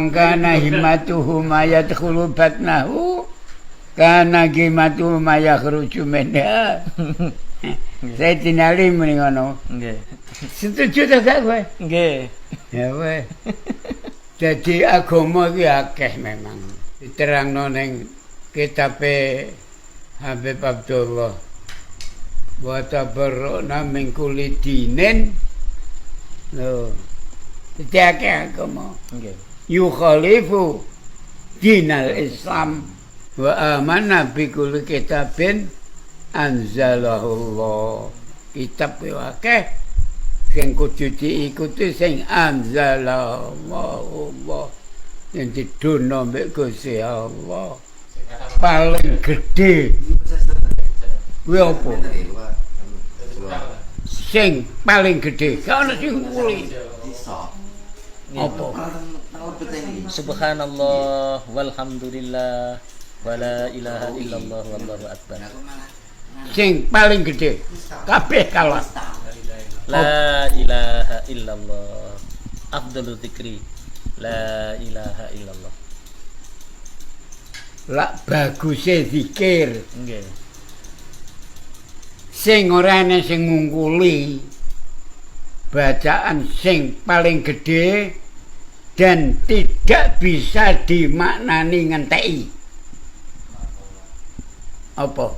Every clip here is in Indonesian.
mangkana himmatuhu ma yadkhulu batnahu kana himatuhu ma yakhruju minha. Saya tinali muni ngono. Nggih. Setuju ta gak kowe? Nggih. Ya weh. Jadi agama iki akeh memang. Diterangno ning kitabe Habib Abdullah. Wa tabarra'na min kulli dinin. Lho. Dadi akeh agama. Nggih. Yukhalifu dinal Islam wa amanna bi kulli kitabin anzalahullah. Kitab yo akeh sing kudu diikuti sing anzalahullah. Yang didono mbek Gusti Allah. Paling gede. Kuwi apa? Sing paling gede. Gak ono sing nguli. Apa? Subhanallah walhamdulillah wala ilaha illallah wallahu akbar. Sing paling gede. Kabeh kalah. La ilaha illallah. Afdhalu dzikri. La ilaha illallah. Lak baguse zikir. Nggih. Sing ora ana sing ngungkuli. Bacaan sing paling gede dan tidak bisa dimaknani ngenteki. Apa?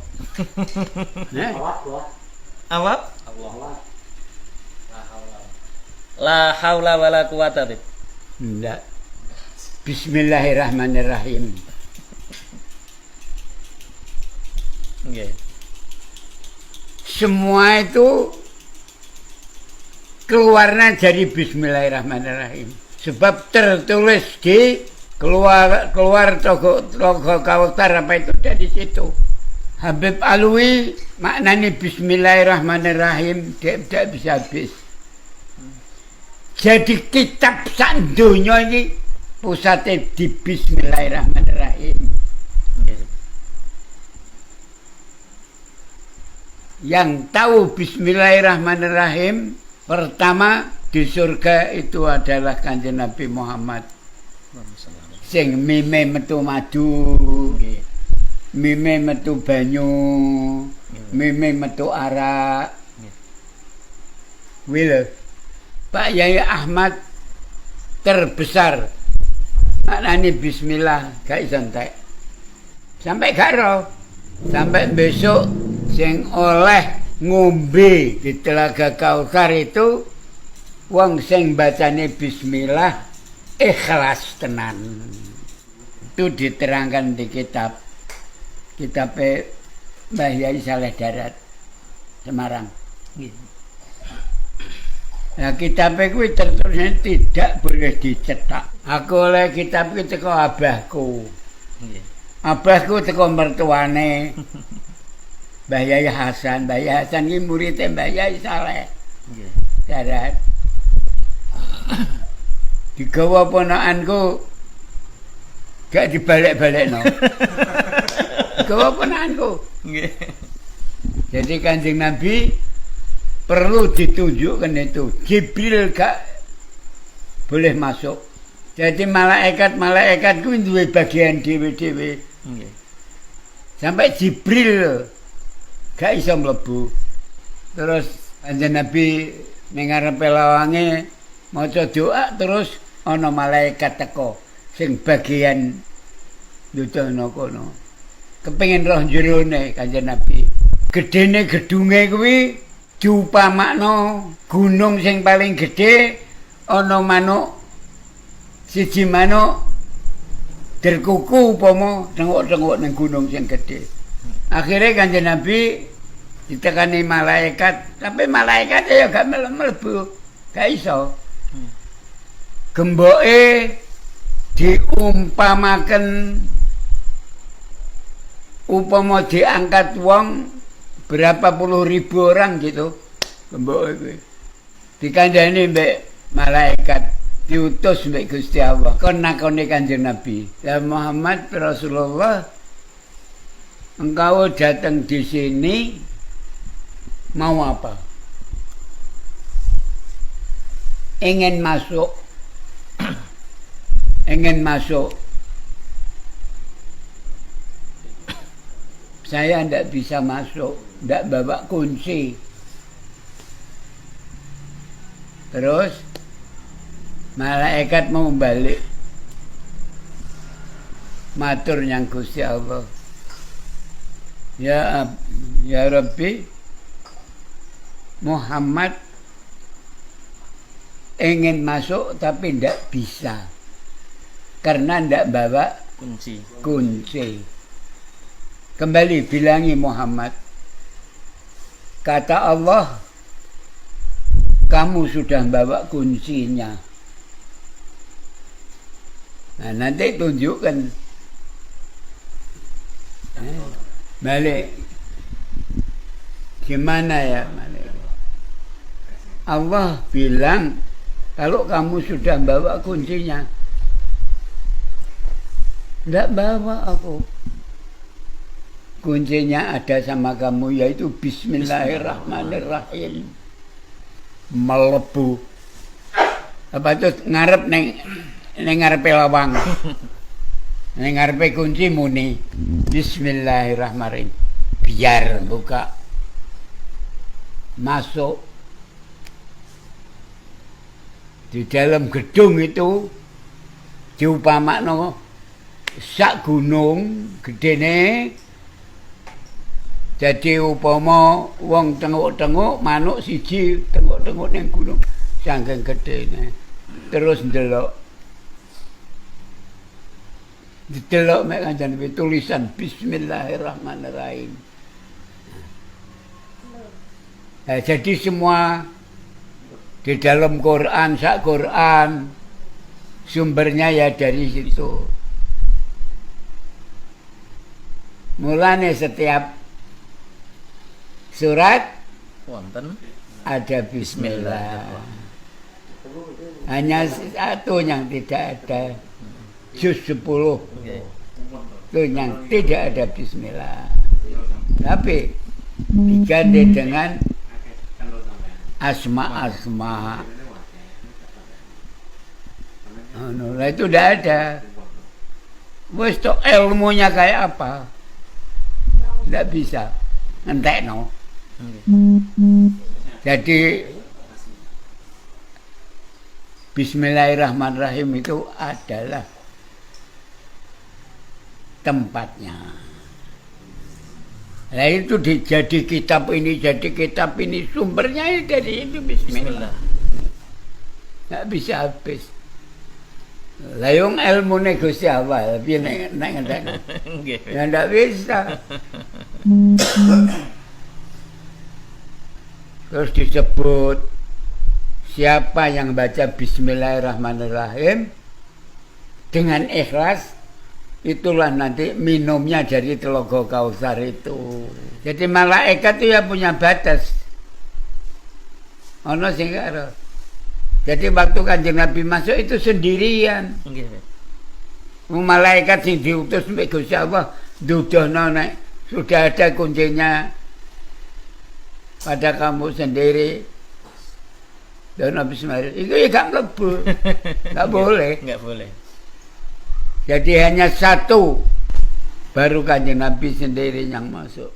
Awap? La haula wala quwata illa Enggak. Bismillahirrahmanirrahim. Nggih. Semua itu keluarnya dari Bismillahirrahmanirrahim. Sebab tertulis di keluar toko Kautsar apa itu dari situ. Habib Alwi maknanya Bismillahirrahmanirrahim tidak bisa habis. Jadi kitab sak donya iki pusatnya di Bismillahirrahmanirrahim. Yang tahu Bismillahirrahmanirrahim pertama di surga itu adalah Kanjeng Nabi Muhammad. Sing mime metu madu, mime metu banyu, mime metu arak. Wile Pak Yai Ahmad terbesar maknanya bismillah gak iso entek. Sampai garo. Sampai besok sing oleh ngombe di Telaga Kautsar itu wong sing bacane bismillah ikhlas tenan. Itu diterangkan di kitab Mbah Yai Saleh Darat Semarang. Nah kitab kuwi tertulisnya tidak boleh dicetak. Aku oleh kitab kuwi teko abahku. Abahku teko mertuane Mbah Yai Hasan. Mbah Yai Hasan iki muridé Mbah Yai Saleh Darat. Digawa ponakanku gak dibalik-balikno. Digawa ponakanku. Nggih. Jadi Kanjeng Nabi perlu ditunjukkan itu. Jibril gak boleh masuk. Jadi malaikat ku duwe bagian dhewe-dhewe. Sampai Jibril gak iso mlebu. Terus Kanjeng Nabi ning ngarepe lawange maca doa terus ana malaikat teko sing bagian nuduhno kono. Kepengin roh jerone Kanjeng Nabi. Gedene gedunge kuwi diupamakno gunung sing paling gede ana manuk siji manuk derkuku upama tengok-tengok ning gunung sing gede. Akhirnya Kanjeng Nabi ditekani malaikat, tapi malaikat ya gak mlebu, gak iso. Gemboke diumpamaken upama diangkat wong berapa puluh ribu orang gitu. Gemboke kuwi dikandani mbek malaikat, diutus mbek Gusti Allah kon nakoni Kanjeng Nabi. Ya Muhammad Rasulullah, engkau datang di sini mau apa? Ingin masuk ingin masuk, saya tidak bisa masuk, tidak bawa kunci. Terus malaikat mau balik, matur yang Gusti Allah, ya Rabbi, Muhammad ingin masuk tapi tidak bisa karena tidak bawa kunci. Kembali bilangi Muhammad, kata Allah, kamu sudah bawa kuncinya. Nah, nanti tunjukkan. Balik. Gimana ya? Allah bilang, kalau kamu sudah bawa kuncinya. Tidak bawa aku. Kuncinya ada sama kamu, yaitu Bismillahirrahmanirrahim. Melebu. Apa itu ngarep neng ngarepe lawang. Neng ngarepe kunci muni Bismillahirrahmanirrahim. Biar buka. Masuk. Di dalam gedung itu diupamakno sak gunung gedene. Jadi upama wong tenguk-tenguk manuk siji tenguk-tenguk ning gunung saking gedene. Terus ndelok. Didelok mek kanjeng tulisan Bismillahirrahmanirrahim. Nah, jadi semua di dalam Quran, sak Quran sumbernya ya dari situ. Mulane setiap surat wonten ada Bismillah. Hanya satu yang tidak ada, juz 10 itu yang tidak ada Bismillah. Tapi diganti dengan asma-asma. Nah, itu tidak ada. Wes tok ilmunya kayak apa? Tidak bisa. Ngentekno. Jadi Bismillahirrahmanirrahim itu adalah tempatnya. Nah itu jadi kitab ini sumbernya dari itu Bismillah. Nggak bisa habis. Layung ilmu Gusti Allah, tapi nek ngentekno. Ya ndak bisa. Terus disebut siapa yang baca Bismillahirrahmanirrahim dengan ikhlas, itulah nanti minumnya dari Telaga Kautsar itu. Jadi malaikat itu ya punya batas. Ono sing karo. Jadi waktu Kanjeng Nabi masuk itu sendirian. Malaikat sing diutus mbek Gusti Allah dudohno nek sudah ada kuncinya pada kamu sendiri. Dan Bismillah itu ya gak mlebu. Gak boleh. Nggak boleh. Jadi hanya satu baru Kanjeng Nabi sendiri yang masuk.